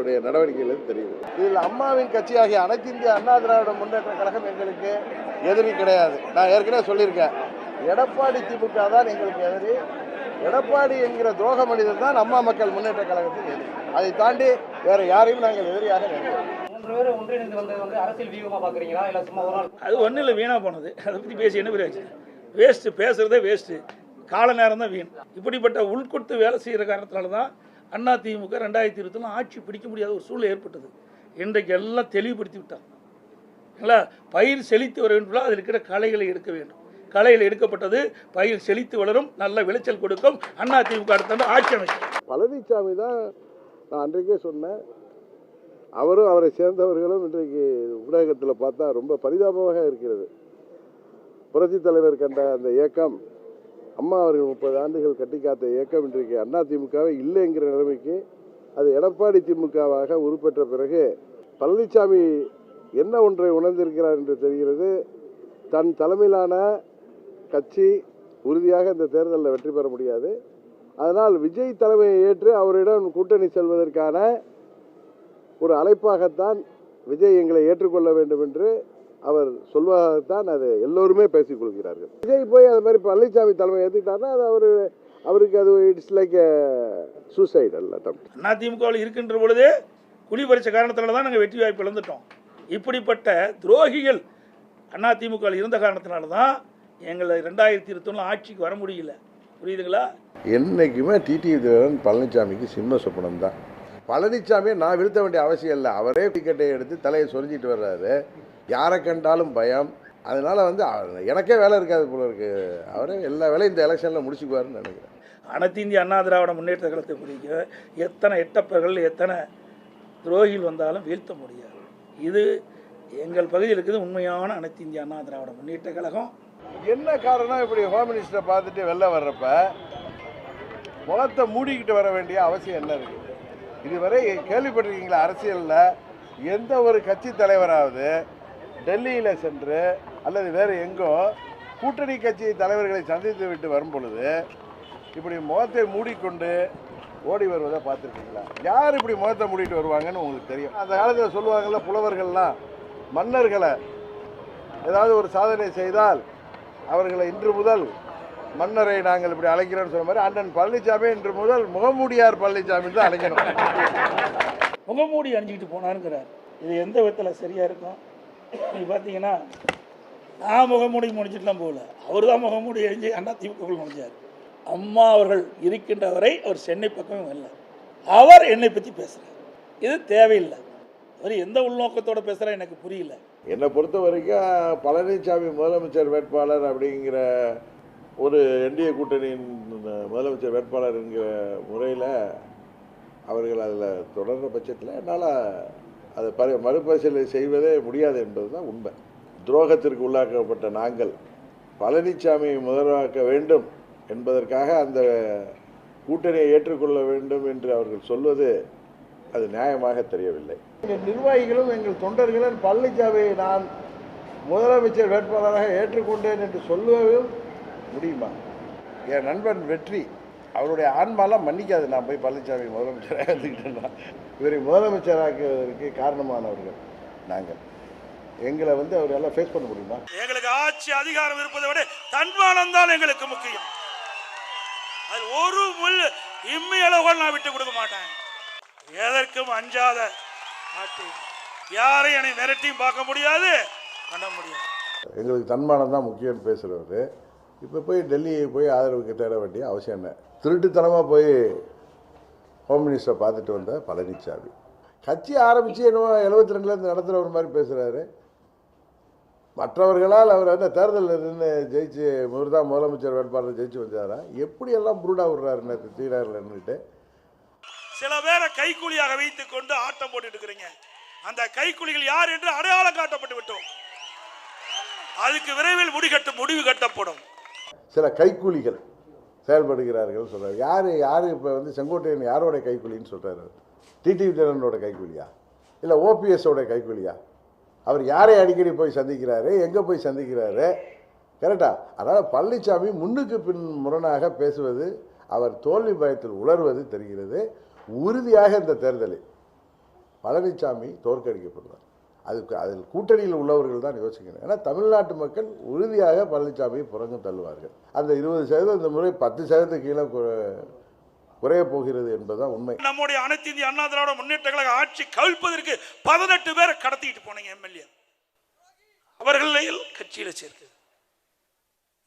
அவருடைய நடவடிக்கைகள் தெரியுது. இதில் அம்மாவின் கட்சியாகிய அனைத்து இந்திய அண்ணா திராவிட முன்னேற்ற கழகம் எங்களுக்கு எதிரி கிடையாது. நான் ஏற்கனவே சொல்லியிருக்கேன், எடப்பாடி திமுக தான் எங்களுக்கு எதிரி. எடப்பாடி என்கிற துரோக மனிதர் தான் அம்மா மக்கள் முன்னேற்ற கழகத்தின் எதிரி. அதை தாண்டி வேற யாரையும் நாங்கள் எதிரியாக நினைக்கிறோம். அது ஒன்றும் இல்லை, வீணாக போனது. அதை பற்றி பேசி என்ன பிரயோஜனம்? வேஸ்ட்டு, பேசுகிறதே வேஸ்ட்டு, கால நேரம் தான் வீண். இப்படிப்பட்ட உள்கொடுத்து வேலை செய்கிற காரணத்தினால தான் அண்ணா திமுக 2020 ஆட்சி பிடிக்க முடியாத ஒரு சூழ்நிலை ஏற்பட்டது. இன்றைக்கு எல்லாம் தெளிவுபடுத்தி விட்டாங்க. பயிர் செழித்து வர வேண்டும், அதில் இருக்கிற களைகளை எடுக்க வேண்டும். களையில் எடுக்கப்பட்டது, பயிர் செழித்து வளரும், நல்ல விளைச்சல் கொடுக்கும். அண்ணா திமுக அடுத்த ஆட்சி அமைக்கும். பழனிசாமி தான் நான் அன்றைக்கே சொன்னேன், அவரும் அவரை சேர்ந்தவர்களும் இன்றைக்கு ஊடகத்தில் பார்த்தா ரொம்ப பரிதாபமாக இருக்கிறது. புரட்சி தலைவர் கண்ட அந்த இயக்கம், அம்மா அவர்கள் 30 ஆண்டுகள் கட்டி காத்த இயக்கம் இன்றைக்கு அண்ணா திமுகவே இல்லைங்கிற நிலைமைக்கு அது எடப்பாடி திமுகவாக உருப்பெற்ற பிறகு பழனிசாமி என்ன ஒன்றை உணர்ந்திருக்கிறார் என்று தெரிகிறது. தன் தலைமையிலான கட்சி உறுதியாக இந்த தேர்தலில் வெற்றி பெற முடியாது. அதனால் விஜய் தலைமையை ஏற்று அவரிடம் கூட்டணி செல்வதற்கான ஒரு அழைப்பாகத்தான் விஜய் எங்களை ஏற்றுக்கொள்ள வேண்டும் என்று அவர் சொல்வதாகத்தான் அது எல்லோருமே பேசிக் கொள்கிறார்கள். விஜய் போய் அது மாதிரி பழனிசாமி தலைமை ஏற்றுக்கிட்டாருன்னா அது அவருக்கு அது இட்ஸ் லைக் சூசைட் அல்ல. அண்ணா திமுகவில் இருக்கின்ற பொழுதே குடி பறிச்ச காரணத்தினால தான் நாங்கள் வெற்றி வாய்ப்பு இழந்துட்டோம். இப்படிப்பட்ட துரோகிகள் அண்ணா திமுகவில் இருந்த காரணத்தினால தான் எங்களை 2021 ஆட்சிக்கு வர முடியல. புரியுதுங்களா? என்னைக்குமே டிடிவி தினகரன் பழனிசாமிக்கு சிம்ம சொப்பனம் தான். பழனிசாமியை நான் வீழ்த்த வேண்டிய அவசியம் இல்லை. அவரே டிக்கெட்டை எடுத்து தலையை சொரிஞ்சிட்டு வர்றாரு. யாரை கண்டாலும் பயம். அதனால எனக்கே வேலை இருக்காது போல இருக்கு. அவரே எல்லா வேலையும் இந்த எலெக்ஷனில் முடிச்சுக்குவாருன்னு நினைக்கிறேன். அனைத்து இந்திய அண்ணா திராவிட முன்னேற்ற கழகத்தை பிடிக்க எத்தனை எட்டப்பர்கள் எத்தனை துரோகிகள் வந்தாலும் வீழ்த்த முடியாது. இது எங்கள் பகுதியில் இருக்குது உண்மையான அனைத்து இந்திய அண்ணா திராவிட முன்னேற்ற கழகம். என்ன காரணம், இப்படி ஹோம் மினிஸ்டரை பார்த்துட்டு வெளில வர்றப்ப முகத்தை மூடிக்கிட்டு வர வேண்டிய அவசியம் என்ன இருக்குது? இதுவரை கேள்விப்பட்டிருக்கீங்களா? அரசியலில் எந்த ஒரு கட்சி தலைவராவது டெல்லியில் சென்று அல்லது வேறு எங்கோ கூட்டணி கட்சி தலைவர்களை சந்தித்து விட்டு வரும் பொழுது இப்படி முகத்தை மூடிக்கொண்டு ஓடி வருவதை பார்த்துருக்கீங்களா? யார் இப்படி முகத்தை மூடிட்டு வருவாங்கன்னு உங்களுக்கு தெரியும். அந்த காலத்தில் சொல்லுவாங்கள்ல புலவர்கள்லாம், மன்னர்களை ஏதாவது ஒரு சாதனை செய்தால் அவர்களை இன்று முதல் மன்னரை நாங்கள் இப்படி அழைக்கிறோன்னு சொன்ன மாதிரி அண்ணன் பழனிசாமி இன்று முதல் முகமூடியார் பழனிசாமி தான் அழைக்கணும். முகமூடி அணிஞ்சிக்கிட்டு போனாருங்கிறார். இது எந்த விதத்தில் சரியாக இருக்கும்? நீங்கள் பார்த்தீங்கன்னா நான் முகமூடி முடிச்சுட்டுலாம் போகல, அவர் தான் முகமூடி அணிஞ்சு அண்ணா திமுக முடிஞ்சார். அம்மா அவர்கள் இருக்கின்ற வரை அவர் சென்னை பக்கமே வரல. அவர் என்னை பற்றி பேசுகிறார். இது தேவையில்லை. அவர் எந்த உள்நோக்கத்தோடு பேசுகிறா எனக்கு புரியல. என்னை பொறுத்த வரைக்கும் பழனிசாமி முதலமைச்சர் வேட்பாளர் அப்படிங்கிற ஒரு என்டிஏ கூட்டணியின் முதலமைச்சர் வேட்பாளர் என்கிற முறையில் அவர்கள் அதில் தொடர்ந்த பட்சத்தில் என்னால் அதை மறுபரிசீலனை செய்வதே முடியாது என்பது தான் உண்மை. துரோகத்திற்கு உள்ளாக்கப்பட்ட நாங்கள் பழனிசாமியை முதல்வாக்க வேண்டும் என்பதற்காக அந்த கூட்டணியை ஏற்றுக்கொள்ள வேண்டும் என்று அவர்கள் சொல்வது அது நியாயமாக தெரியவில்லை. எங்கள் நிர்வாகிகளும் எங்கள் தொண்டர்களும் பழனிசாமியை நான் முதலமைச்சர் வேட்பாளராக ஏற்றுக்கொண்டேன் என்று சொல்லவும் முடியுமா? என் நண்பன் வெற்றி அவருடைய ஆன்மாலாம் மன்னிக்காது. நான் போய் பழனிசாமி முதலமைச்சராக எடுத்துக்கிட்டேன்னா இவரை முதலமைச்சராக்குவதற்கு காரணமானவர்கள் நாங்கள். எங்களை அவரெல்லாம் ஃபேஸ் பண்ண முடியுமா? எங்களுக்கு ஆட்சி அதிகாரம் இருப்பதை விட தன்மானம் தான் எங்களுக்கு முக்கியம். அது ஒரு முள் இம்மையளவுகள் நான் விட்டு கொடுக்க மாட்டேன். எதற்கும் அஞ்சாத யாரையும் என்னை மிரட்டியும் பார்க்க முடியாது, பண்ண முடியாது. எங்களுக்கு தன்மானம் தான் முக்கியம்னு பேசுகிறவர் இப்போ போய் டெல்லியை போய் ஆதரவுக்கு தேட வேண்டிய அவசியம் என்ன? திருட்டுத்தனமாக போய் ஹோம் மினிஸ்டரை பார்த்துட்டு வந்த பழனிசாமி கட்சி ஆரம்பித்து என்னவோ 72லேருந்து நடத்துகிற மாதிரி பேசுகிறாரு. மற்றவர்களால் அவர் தேர்தலில் நின்று ஜெயிச்சு தான் முதலமைச்சர் வேட்பாளர் ஜெயிச்சு வந்தாரா? எப்படியெல்லாம் புருடா விடுறாருன்னு தீராரில் நின்றுட்டு சில பேரை கைக்கூலியாக வைத்துக் கொண்டு ஆட்டம் போட்டு இருக்கிறீங்க. அந்த கைக்கூலிகள் யார் என்று அடையாளம் காட்டப்பட்டு விட்டோம். அதுக்கு விரைவில் முடிவு கட்டப்படும். சில கைக்கூலிகள் செயல்படுகிறார்கள் சொல்றாரு. யாரு இப்போ செங்கோட்டையன் யாரோட கைக்கூலின்னு சொல்றாரு? டிடிவி தினகரனோட கைக்கூலியா இல்லை ஓபிஎஸோட கைக்கூலியா? அவர் யாரை அடிக்கடி போய் சந்திக்கிறாரு, எங்கே போய் சந்திக்கிறாரு? கரெக்டா? அதனால் பழனிசாமி முன்னுக்கு பின் முரணாக பேசுவது, அவர் தோல்வி பயத்தில் உணர்வது தெரிகிறது. உறுதியாக இந்த தேர்தலில் பழனிசாமி தோற்கடிக்கப்படுவார். அதில் கூட்டணியில் உள்ளவர்கள் தான் யோசிக்கணும். ஏன்னா தமிழ்நாட்டு மக்கள் உறுதியாக பழனிசாமியை புறங்கு தள்ளுவார்கள். அந்த 20% இந்த முறை 10% கீழே குறைய போகிறது என்பதுதான் உண்மை. நம்முடைய அனைத்து இந்திய அண்ணா திராவிட முன்னேற்ற கழக ஆட்சி கவிழ்ப்பதற்கு 18 பேரை கடத்திட்டு போனீங்க எம்எல்ஏ, அவர்கள் கட்சியில சேர்க்கு.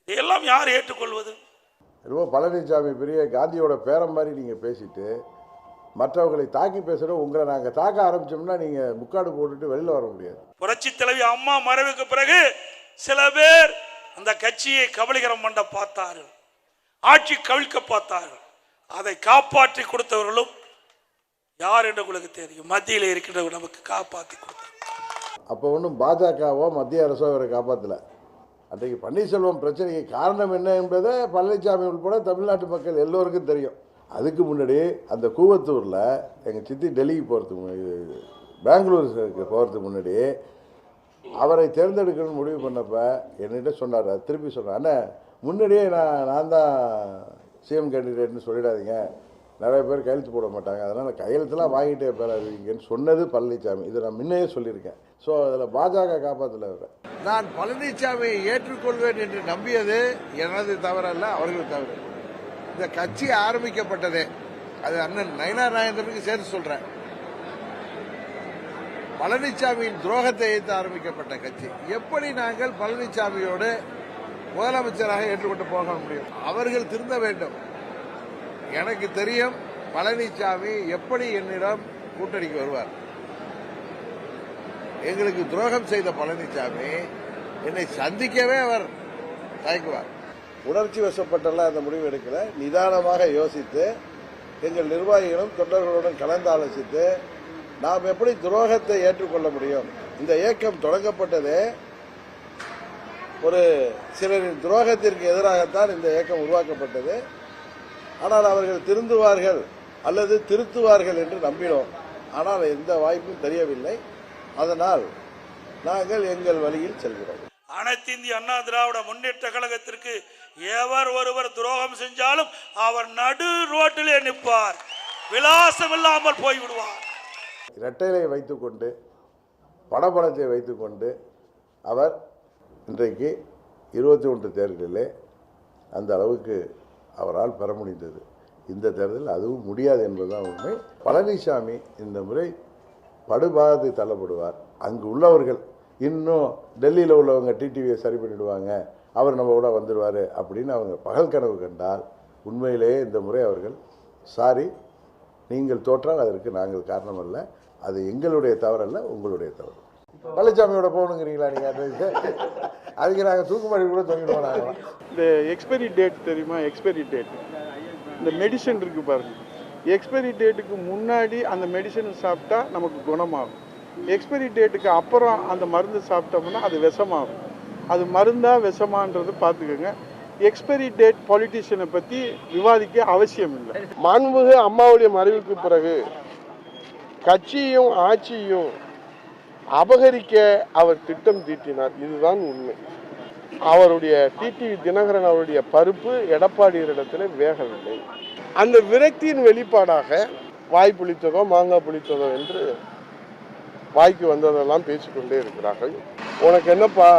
இதையெல்லாம் யார் ஏற்றுக்கொள்வது? பழனிசாமி பெரிய காந்தியோட பேரம் மாதிரி நீங்க பேசிட்டு மற்றவர்களை தாக்கி பேசுறோம். உங்களை நாங்கள் தாக்க ஆரம்பிச்சோம்னா நீங்க முக்காடு போட்டுட்டு வெளியில் வர முடியாது. புரட்சி தலைவி அம்மா மறைவுக்கு பிறகு சில பேர் அந்த கட்சியை கபலீகரம் பண்ண பார்த்தார்கள், ஆட்சி கவிழ்க்க பார்த்தார்கள். அதை காப்பாற்றி கொடுத்தவர்களும் யார் என்று உங்களுக்கு தெரியும். மத்தியில் இருக்கின்றவர்கள் நமக்கு காப்பாற்றி கொடுத்தார். அப்போ ஒன்றும் பாஜகவோ மத்திய அரசோ அவரை காப்பாற்றல. அன்றைக்கு பன்னீர்செல்வம் பிரச்சனைக்கு காரணம் என்ன என்பதை பழனிசாமி உட்பட தமிழ்நாட்டு மக்கள் எல்லோருக்கும் தெரியும். அதுக்கு முன்னாடி அந்த கூவத்தூரில் எங்கள் சித்தி டெல்லிக்கு போகிறதுக்கு பெங்களூருக்கு போகிறதுக்கு முன்னாடி அவரை தேர்ந்தெடுக்கணும்னு முடிவு பண்ணப்போ என்கிட்ட சொன்னார். திருப்பி சொன்னார், அண்ணா முன்னாடியே நான் தான் சிஎம் கேண்டிடேட்னு சொல்லிடாதீங்க, நிறைய பேர் கையெழுத்து போட மாட்டாங்க, அதனால் கையெழுத்துலாம் வாங்கிட்டே பெறாதீங்கன்னு சொன்னது பழனிசாமி. இதை நான் முன்னையே சொல்லியிருக்கேன். ஸோ அதில் பாஜக காப்பாற்றல. நான் பழனிசாமியை ஏற்றுக்கொள்வேன் என்று நம்பியது எனது தவறல்ல, அவர்கள் தவறு. இந்த கட்சி ஆரம்பிக்கப்பட்டதே அது அண்ணன் நயினார் நாகேந்திரனுக்கு சேர்த்து சொல்றேன். பழனிசாமியின் துரோகத்தை எதிர்த்து ஆரம்பிக்கப்பட்ட கட்சி. எப்படி நாங்கள் பழனிசாமியோடு முதலமைச்சராக ஏற்றுக்கொண்டு போக முடியும்? அவர்கள் திருந்த வேண்டும். எனக்கு தெரியும் பழனிசாமி எப்படி என்னிடம் கூட்டணிக்கு வருவார். எங்களுக்கு துரோகம் செய்த பழனிசாமி என்னை சந்திக்கவே அவர் தயங்குவார். உணர்ச்சி வசப்பட்டெல்லாம் அந்த முடிவு எடுக்கல. நிதானமாக யோசித்து எங்கள் நிர்வாகிகளும் தொண்டர்களுடன் கலந்து ஆலோசித்து நாம் எப்படி துரோகத்தை ஏற்றுக்கொள்ள முடியும். இந்த இயக்கம் தொடங்கப்பட்டதே ஒரு சிலரின் துரோகத்திற்கு எதிராகத்தான் இந்த இயக்கம் உருவாக்கப்பட்டது. ஆனால் அவர்கள் திருந்துவார்கள் அல்லது திருத்துவார்கள் என்று நம்பினோம். ஆனால் எந்த வாய்ப்பும் தெரியவில்லை. அதனால் நாங்கள் எங்கள் வழியில் செல்கிறோம். அனைத்து இந்திய அண்ணா திராவிட முன்னேற்ற கழகத்திற்கு எவர் ஒருவர் துரோகம் செஞ்சாலும் அவர் நடு ரோட்டிலே நிற்பார், விலாசம் இல்லாமல் போய்விடுவார். இரட்டைலை வைத்துக்கொண்டு படபலத்தை வைத்துக்கொண்டு அவர் இன்றைக்கு 21 தேர்தலிலே அந்த அளவுக்கு அவரால் பெற முடிந்தது. இந்த தேர்தலில் அதுவும் முடியாது என்பதுதான் உண்மை. பழனிசாமி இந்த முறை படுபாதத்தை தள்ளப்படுவார். அங்கு உள்ளவர்கள் இன்னும் டெல்லியில் உள்ளவங்க டிடிவியை சரி பண்ணிடுவாங்க, அவர் நம்ம கூட வந்துடுவார் அப்படின்னு அவங்க பகல் கனவு கண்டால் உண்மையிலேயே இந்த முறை அவர்கள் சாரி, நீங்கள் தோற்றால் அதற்கு நாங்கள் காரணம் அல்ல, அது எங்களுடைய தவறல்ல, உங்களுடைய தவறு. பழனிசாமியோட போகணுங்கிறீங்களா நீங்கள்? அதுக்கு நாங்கள் தூக்குமாடி கூட தொங்கிடுவோம். நாங்கள் இந்த எக்ஸ்பைரி டேட் தெரியுமா? எக்ஸ்பைரி டேட் இந்த மெடிசன் இருக்குது பாருங்கள். எக்ஸ்பைரி டேட்டுக்கு முன்னாடி அந்த மெடிசன் சாப்பிட்டா நமக்கு குணமாகும். எக்ஸ்பைரி டேட்டுக்கு அப்புறம் அந்த மருந்து சாப்பிட்டோம்னா அது விஷமாகும். அது மருந்தா விஷமான்றது பார்த்துக்கோங்க. எக்ஸ்பைரி டேட் பாலிட்டிஷியனை பற்றி விவாதிக்க அவசியம் இல்லை. மாண்புமிகு அம்மாவுடைய மறைவுக்கு பிறகு கட்சியும் ஆட்சியும் அபகரிக்க அவர் திட்டம் தீட்டினார். இதுதான் உண்மை. அவருடைய டிடிவி தினகரன் அவருடைய பருப்பு எடப்பாடியரிடத்தில் வேகவில்லை. அந்த விரக்தியின் வெளிப்பாடாக வாய் புளித்ததோ மாங்காய் புளித்ததோ என்று வாய்க்கு வந்ததெல்லாம் பேசிக்கொண்டே இருக்கிறார்கள். உனக்கு என்னப்பா,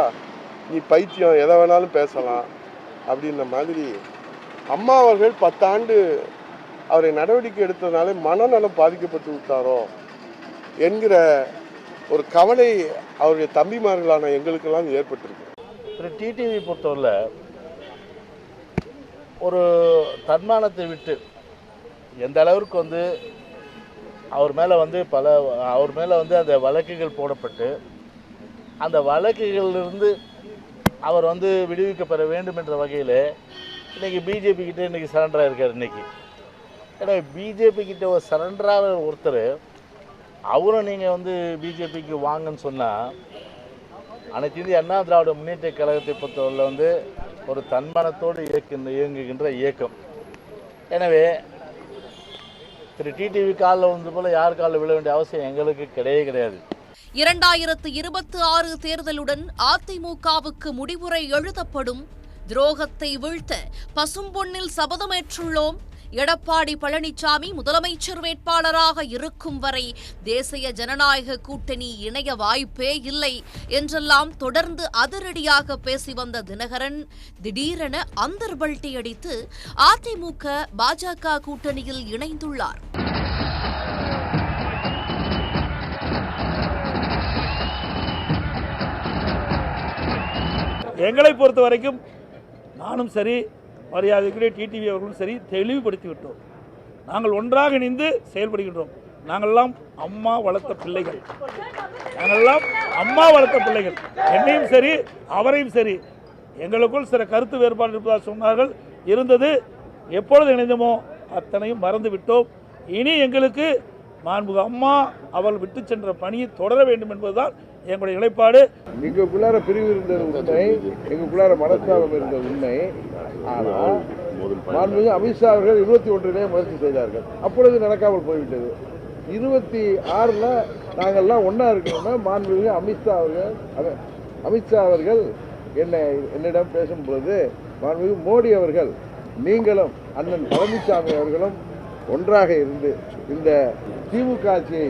நீ பைத்தியம், எதை வேணாலும் பேசலாம் அப்படின்ற மாதிரி அம்மா அவர்கள் 10 ஆண்டு அவரை நடவடிக்கை எடுத்ததுனால மனநலம் பாதிக்கப்பட்டு விட்டாரோ என்கிற ஒரு கவலை அவருடைய தம்பிமார்களான எங்களுக்கெல்லாம் ஏற்பட்டிருக்கு. திரு டிடிவி பொறுத்தவரை ஒரு தன்மானத்தை விட்டு எந்த அளவிற்கு அவர் மேலே அந்த வழக்குகள் போடப்பட்டு அந்த வழக்குகளிலிருந்து அவர் விடுவிக்கப்பட வேண்டும் என்ற வகையில் இன்றைக்கி பிஜேபி கிட்டே இன்றைக்கி சரண்டராக இருக்கார். இன்றைக்கி ஏன்னா பிஜேபி கிட்ட ஒரு சரண்டராக ஒருத்தர் அவரும் நீங்கள் பிஜேபிக்கு வாங்கன்னு சொன்னால் அனைத்து இந்திய அண்ணா திராவிட முன்னேற்ற கழகத்தை பொறுத்தவரை ஒரு தன்மானத்தோடு இயங்குகின்ற இயக்கம். எனவே திரு டிடிவி காலில் போல யார் காலில் விழ வேண்டிய அவசியம் எங்களுக்கு கிடையாது. 2026 தேர்தலுடன் அதிமுகவுக்கு முடிவுரை எழுதப்படும். துரோகத்தை வீழ்த்த பசும்பொன்னில் சபதமேற்றுள்ளோம். எடப்பாடி பழனிசாமி முதலமைச்சர் வேட்பாளராக இருக்கும் வரை தேசிய ஜனநாயக கூட்டணி இணைய வாய்ப்பே இல்லை என்றெல்லாம் தொடர்ந்து அதிரடியாக பேசி வந்த தினகரன் திடீரென அந்தர்பல்ட்டி அடித்து அதிமுக பாஜக கூட்டணியில் இணைந்துள்ளார். எங்களை பொறுத்த வரைக்கும் நானும் சரி, மரியாதைக்குரிய டிடிவி அவர்களும் சரி தெளிவுபடுத்தி விட்டோம். நாங்கள் ஒன்றாக இணைந்து செயல்படுகின்றோம். நாங்கள்லாம் அம்மா வளர்த்த பிள்ளைகள். என்னையும் சரி அவரையும் சரி எங்களுக்குள் சில கருத்து வேறுபாடு இருப்பதாக சொன்னார்கள். இருந்தது. எப்பொழுது இணைந்தோமோ அத்தனையும் மறந்து விட்டோம். இனி எங்களுக்கு மாண்புமிகு அம்மா அவள் விட்டு சென்ற பணியை தொடர வேண்டும் என்பதுதான் எங்களுடைய நிலைப்பாடு. எங்களுக்குள்ளார பிரிவு இருந்தது உண்மை, எங்களுக்குள்ளார மனஸ்தாபம் இருந்தது உண்மை. ஆனால் மாண்புமிகு அமித்ஷா அவர்கள் 21 முயற்சி செய்தார்கள். அப்பொழுது நடக்காமல் போய்விட்டது. 26 நாங்கள்லாம் ஒன்றா இருக்கணும்னா மாண்புமிகு அமித்ஷா அவர்கள் என்னிடம் பேசும்பொழுது மாண்புமிகு மோடி அவர்கள் நீங்களும் அண்ணன் பழனிசாமி அவர்களும் ஒன்றாக இருந்து இந்த திமுக ஆட்சியை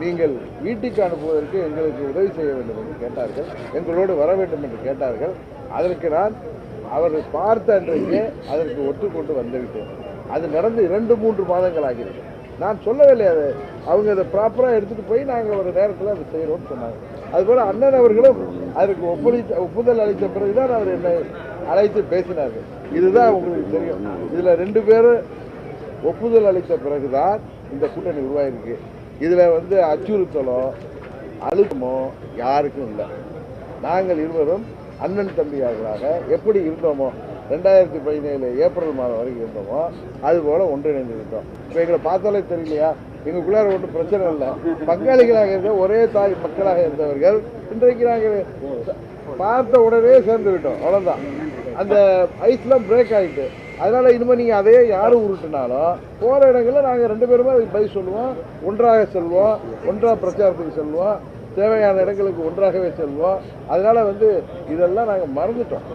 நீங்கள் வீட்டுக்கு அனுப்புவதற்கு எங்களுக்கு உதவி செய்ய வேண்டும் என்று கேட்டார்கள். எங்களோடு வர வேண்டும் என்று கேட்டார்கள். அதற்கு நான் அவர்கள் பார்த்த அன்றைக்கே அதற்கு ஒத்துக்கொண்டு வந்துவிட்டேன். அது நடந்து 2-3 மாதங்கள் ஆகிறது. நான் சொல்லவில்லை, அதை அவங்க அதை ப்ராப்பராக எடுத்துகிட்டு போய் நாங்கள் ஒரு நேரத்தில் அதை செய்கிறோம்னு சொன்னாங்க. அதுபோல் அண்ணன் அவர்களும் அதற்கு ஒப்புதல் அளித்த பிறகுதான் அவர் என்னை அழைத்து பேசினார்கள். இதுதான் உங்களுக்கு தெரியும். இதில் 2 பேரும் ஒப்புதல் அளித்த பிறகுதான் இந்த கூட்டணி உருவாயிருக்கு. இதில் அச்சுறுத்தலோ அழுத்தமோ யாருக்கும் இல்லை. நாங்கள் இருவரும் அண்ணன் தம்பியார்களாக எப்படி இருந்தோமோ 2017 ஏப்ரல் மாதம் வரைக்கும் இருந்தோமோ அதுபோல் ஒன்றிணைந்து இருந்தோம். இப்போ எங்களை பார்த்தாலே தெரியலையா? எங்களுக்குள்ளார ஒன்றும் பிரச்சனை இல்லை. பங்காளிகளாக இருந்த ஒரே தாய் மக்களாக இருந்தவர்கள் இன்றைக்கு நாங்கள் பார்த்த உடனே சேர்ந்து விட்டோம். அவ்வளோதான். அந்த ஐஸ்லாம் பிரேக் ஆகிட்டு. அதனால் இனிமேல் நீங்கள் அதையே யாரும் உருட்டினாலும் போகிற இடங்களில் நாங்கள் 2 பேருமே அதுக்கு பதில் சொல்லுவோம். ஒன்றாக செல்வோம், ஒன்றாக பிரச்சாரத்துக்கு செல்வோம், தேவையான இடங்களுக்கு ஒன்றாகவே செல்வோம். அதனால் இதெல்லாம் நாங்கள் மறந்துட்டோம்.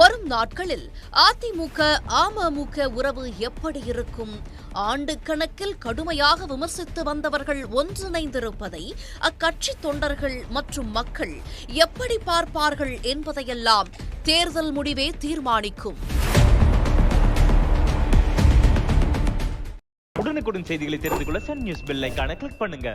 வரும் நாட்களில் அதிமுக அமமுக உறவு எப்படி இருக்கும்? ஆண்டு கணக்கில் கடுமையாக விமர்சித்து வந்தவர்கள் ஒன்றிணைந்திருப்பதை அக்கட்சி தொண்டர்கள் மற்றும் மக்கள் எப்படி பார்ப்பார்கள் என்பதையெல்லாம் தேர்தல் முடிவே தீர்மானிக்கும். உடனுக்குடன் செய்திகளை தெரிந்து கொள்ள சன் நியூஸ் பெல் ஐகானை கிளிக் பண்ணுங்க.